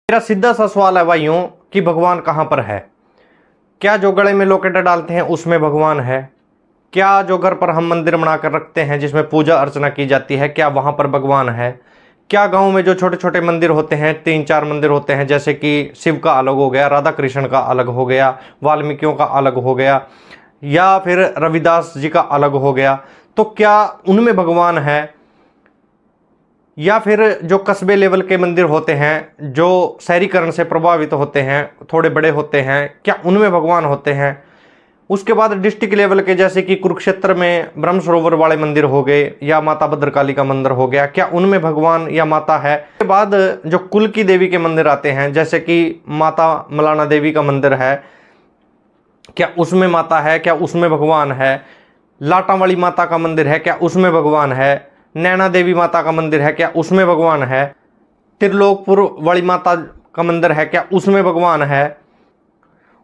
मेरा सीधा सा सवाल है भाइयों कि भगवान कहाँ पर है? क्या जो गले में लॉकेट डालते हैं उसमें भगवान है? क्या जो घर पर हम मंदिर बनाकर रखते हैं जिसमें पूजा अर्चना की जाती है, क्या वहाँ पर भगवान है? क्या गांव में जो छोटे छोटे मंदिर होते हैं, 3-4 मंदिर होते हैं, जैसे कि शिव का अलग हो गया, राधा कृष्ण का अलग हो गया, वाल्मीकियों का अलग हो गया, या फिर रविदास जी का अलग हो गया, तो क्या उनमें भगवान है? या फिर जो कस्बे लेवल के मंदिर होते हैं जो शहरीकरण से प्रभावित होते हैं, थोड़े बड़े होते हैं, क्या उनमें भगवान होते हैं? उसके बाद डिस्ट्रिक्ट लेवल के जैसे कि कुरुक्षेत्र में ब्रह्म सरोवर वाले मंदिर हो गए, या माता भद्रकाली का मंदिर हो गया, क्या उनमें भगवान या माता है? उसके बाद जो कुल की देवी के मंदिर आते हैं, जैसे कि माता मलाना देवी का मंदिर है, क्या उसमें माता है? क्या उसमें भगवान है? लाटा वाली माता का मंदिर है, क्या उसमें भगवान है? नैना देवी माता का मंदिर है, क्या उसमें भगवान है? त्रिलोकपुर वाली माता का मंदिर है, क्या उसमें भगवान है?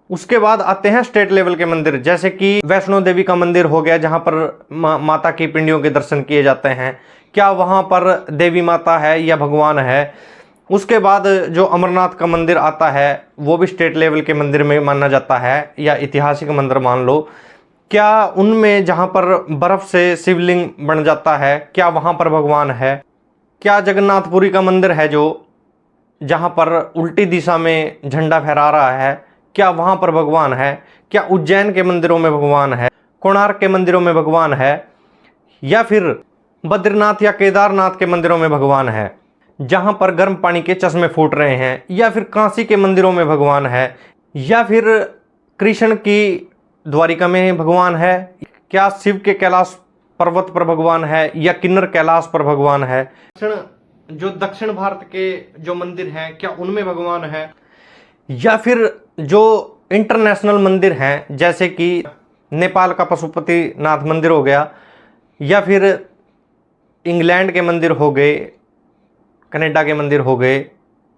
उसके बाद आते हैं स्टेट लेवल के मंदिर, जैसे कि वैष्णो देवी का मंदिर हो गया, जहां पर माता की पिंडियों के दर्शन किए जाते हैं, क्या वहां पर देवी माता है या भगवान है? उसके बाद जो अमरनाथ का मंदिर आता है वो भी स्टेट लेवल के मंदिर में माना जाता है, या ऐतिहासिक मंदिर मान लो, क्या उनमें जहाँ पर बर्फ़ से शिवलिंग बन जाता है, क्या वहाँ पर भगवान है? क्या जगन्नाथपुरी का मंदिर है जो जहाँ पर उल्टी दिशा में झंडा फहरा रहा है, क्या वहाँ पर भगवान है? क्या उज्जैन के मंदिरों में भगवान है? कोणार्क के मंदिरों में भगवान है? या फिर बद्रीनाथ या केदारनाथ के मंदिरों में भगवान है जहाँ पर गर्म पानी के चश्मे फूट रहे हैं? या फिर काशी के मंदिरों में भगवान है? या फिर कृष्ण की द्वारिका में भगवान है? क्या शिव के कैलाश पर्वत पर भगवान है, या किन्नर कैलाश पर भगवान है? जो दक्षिण भारत के जो मंदिर हैं, क्या उनमें भगवान है? या फिर जो इंटरनेशनल मंदिर हैं, जैसे कि नेपाल का पशुपतिनाथ मंदिर हो गया, या फिर इंग्लैंड के मंदिर हो गए, कनाडा के मंदिर हो गए,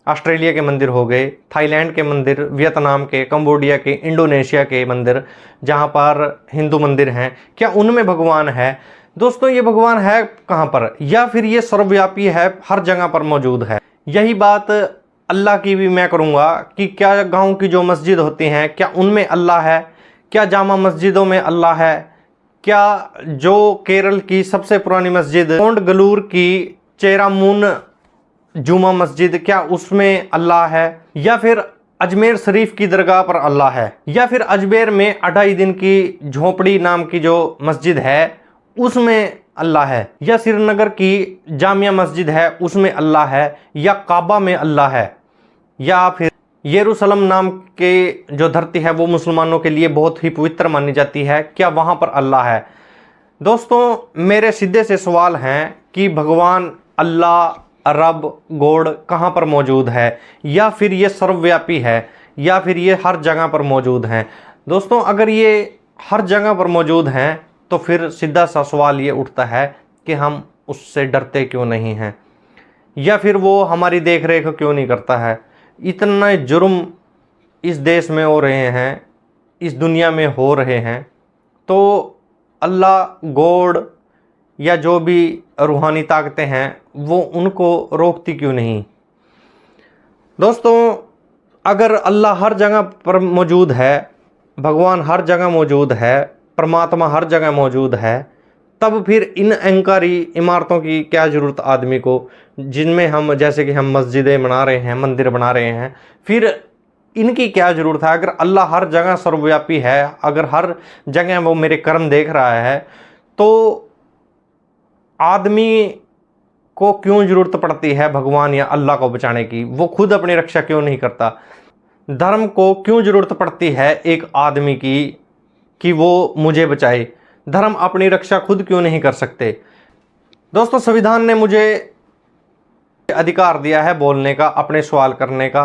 ऑस्ट्रेलिया के मंदिर हो गए, थाईलैंड के मंदिर, वियतनाम के, कंबोडिया के, इंडोनेशिया के मंदिर, जहाँ पर हिंदू मंदिर हैं, क्या उनमें भगवान है? दोस्तों, ये भगवान है कहाँ पर? या फिर ये सर्वव्यापी है, हर जगह पर मौजूद है? यही बात अल्लाह की भी मैं करूँगा कि क्या गाँव की जो मस्जिद होती हैं, क्या उनमें अल्लाह है? क्या जामा मस्जिदों में अल्लाह है? क्या जो केरल की सबसे पुरानी मस्जिद कोंडगलूर की चेरामून जुमा मस्जिद, क्या उसमें अल्लाह है? या फिर अजमेर शरीफ की दरगाह पर अल्लाह है? या फिर अजमेर में 2.5 दिन की झोपड़ी नाम की जो मस्जिद है उसमें अल्लाह है? या श्रीनगर की जामिया मस्जिद है उसमें अल्लाह है? या काबा में अल्लाह है? या फिर यरूशलेम नाम के जो धरती है वो मुसलमानों के लिए बहुत ही पवित्र मानी जाती है, क्या वहाँ पर अल्लाह है? दोस्तों, मेरे सीधे से सवाल हैं कि भगवान, अल्लाह, रब, गॉड कहाँ पर मौजूद है? या फिर ये सर्वव्यापी है? या फिर ये हर जगह पर मौजूद हैं? दोस्तों, अगर ये हर जगह पर मौजूद हैं तो फिर सीधा सा सवाल ये उठता है कि हम उससे डरते क्यों नहीं हैं? या फिर वो हमारी देख रेख क्यों नहीं करता है? इतने जुर्म इस देश में हो रहे हैं, इस दुनिया में हो रहे हैं, तो अल्लाह, गॉड या जो भी रूहानी ताकतें हैं वो उनको रोकती क्यों नहीं? दोस्तों, अगर अल्लाह हर जगह पर मौजूद है, भगवान हर जगह मौजूद है, परमात्मा हर जगह मौजूद है, तब फिर इन अहंकारी इमारतों की क्या ज़रूरत आदमी को, जिनमें हम, जैसे कि हम मस्जिदें बना रहे हैं, मंदिर बना रहे हैं, फिर इनकी क्या ज़रूरत है? अगर अल्लाह हर जगह सर्वव्यापी है, अगर हर जगह वो मेरे कर्म देख रहा है, तो आदमी को क्यों ज़रूरत पड़ती है भगवान या अल्लाह को बचाने की? वो खुद अपनी रक्षा क्यों नहीं करता? धर्म को क्यों ज़रूरत पड़ती है एक आदमी की कि वो मुझे बचाए? धर्म अपनी रक्षा खुद क्यों नहीं कर सकते? दोस्तों, संविधान ने मुझे अधिकार दिया है बोलने का, अपने सवाल करने का,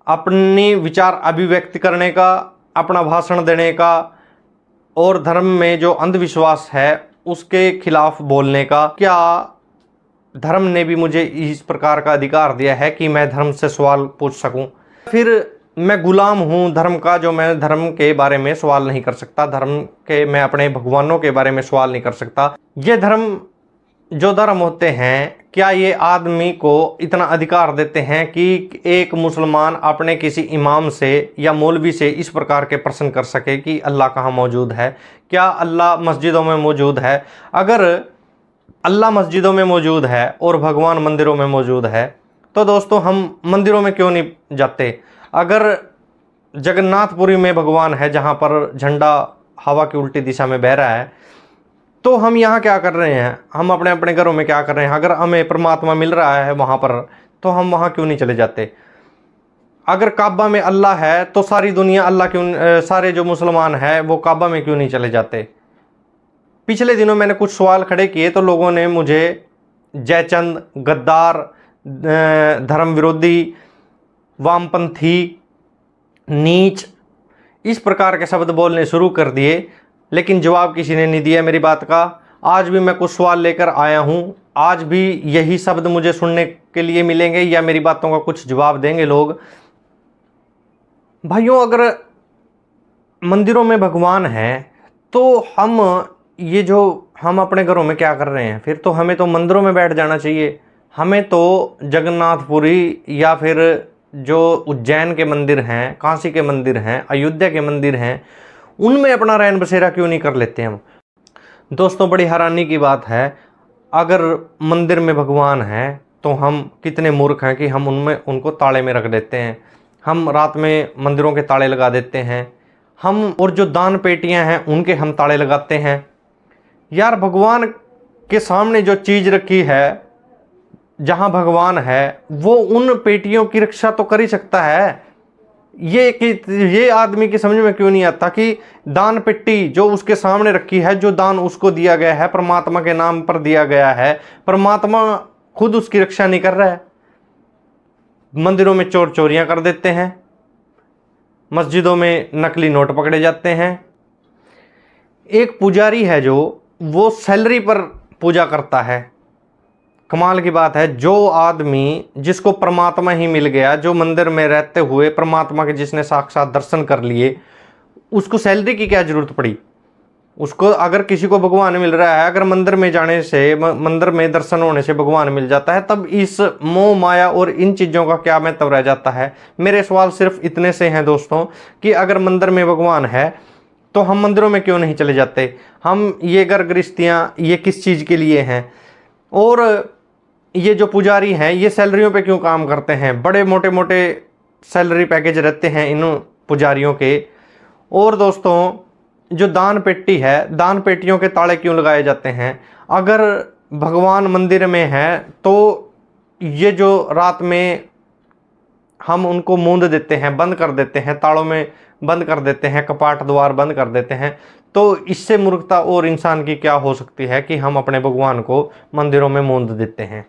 अपनी विचार अभिव्यक्त करने का, अपना भाषण देने का, और धर्म में जो अंधविश्वास है उसके खिलाफ बोलने का। क्या धर्म ने भी मुझे इस प्रकार का अधिकार दिया है कि मैं धर्म से सवाल पूछ सकूं? फिर मैं गुलाम हूं धर्म का, जो मैं धर्म के बारे में सवाल नहीं कर सकता, धर्म के, मैं अपने भगवानों के बारे में सवाल नहीं कर सकता? ये धर्म, जो धर्म होते हैं, क्या ये आदमी को इतना अधिकार देते हैं कि एक मुसलमान अपने किसी इमाम से या मौलवी से इस प्रकार के प्रश्न कर सके कि अल्लाह कहाँ मौजूद है? क्या अल्लाह मस्जिदों में मौजूद है? अगर अल्लाह मस्जिदों में मौजूद है और भगवान मंदिरों में मौजूद है, तो दोस्तों हम मंदिरों में क्यों नहीं जाते? अगर जगन्नाथपुरी में भगवान है, जहाँ पर झंडा हवा की उल्टी दिशा में बह रहा है, तो हम यहाँ क्या कर रहे हैं? हम अपने अपने घरों में क्या कर रहे हैं? अगर हमें परमात्मा मिल रहा है वहाँ पर, तो हम वहाँ क्यों नहीं चले जाते? अगर काबा में अल्लाह है तो सारी दुनिया अल्लाह क्यों, सारे जो मुसलमान हैं वो काबा में क्यों नहीं चले जाते? पिछले दिनों मैंने कुछ सवाल खड़े किए तो लोगों ने मुझे जयचंद, गद्दार, धर्म विरोधी, वामपंथी, नीच, इस प्रकार के शब्द बोलने शुरू कर दिए, लेकिन जवाब किसी ने नहीं दिया मेरी बात का। आज भी मैं कुछ सवाल लेकर आया हूँ, आज भी यही शब्द मुझे सुनने के लिए मिलेंगे या मेरी बातों का कुछ जवाब देंगे लोग। भाइयों, अगर मंदिरों में भगवान है तो हम अपने घरों में क्या कर रहे हैं? फिर तो हमें तो मंदिरों में बैठ जाना चाहिए। हमें तो जगन्नाथपुरी या फिर जो उज्जैन के मंदिर हैं, काशी के मंदिर हैं, अयोध्या के मंदिर हैं, उनमें अपना रैन बसेरा क्यों नहीं कर लेते हम? दोस्तों, बड़ी हैरानी की बात है, अगर मंदिर में भगवान है तो हम कितने मूर्ख हैं कि हम उनको ताले में रख देते हैं। हम रात में मंदिरों के ताले लगा देते हैं, और जो दान पेटियां हैं उनके हम ताले लगाते हैं। यार, भगवान के सामने जो चीज़ रखी है, जहाँ भगवान है, वो उन पेटियों की रक्षा तो कर ही सकता है। ये आदमी की समझ में क्यों नहीं आता कि दान पेटी जो उसके सामने रखी है, जो दान उसको दिया गया है, परमात्मा के नाम पर दिया गया है, परमात्मा खुद उसकी रक्षा नहीं कर रहा है। मंदिरों में चोर चोरियां कर देते हैं, मस्जिदों में नकली नोट पकड़े जाते हैं। एक पुजारी है जो वो सैलरी पर पूजा करता है। कमाल की बात है, जो आदमी जिसको परमात्मा ही मिल गया, जो मंदिर में रहते हुए परमात्मा के जिसने साक्षात दर्शन कर लिए, उसको सैलरी की क्या जरूरत पड़ी? उसको अगर किसी को भगवान मिल रहा है, अगर मंदिर में जाने से, मंदिर में दर्शन होने से भगवान मिल जाता है, तब इस मोह माया और इन चीज़ों का क्या महत्व रह जाता है? मेरे सवाल सिर्फ इतने से हैं दोस्तों कि अगर मंदिर में भगवान है तो हम मंदिरों में क्यों नहीं चले जाते? हम ये घर गृहस्थियाँ ये किस चीज़ के लिए हैं? और ये जो पुजारी हैं ये सैलरियों पे क्यों काम करते हैं? बड़े मोटे मोटे सैलरी पैकेज रहते हैं इन पुजारियों के। और दोस्तों, जो दान पेटी है, दान पेटियों के ताले क्यों लगाए जाते हैं? अगर भगवान मंदिर में है तो ये जो रात में हम उनको मूंद देते हैं, बंद कर देते हैं, तालों में बंद कर देते हैं, कपाट द्वार बंद कर देते हैं, तो इससे मूर्खता और इंसान की क्या हो सकती है कि हम अपने भगवान को मंदिरों में मूंद देते हैं?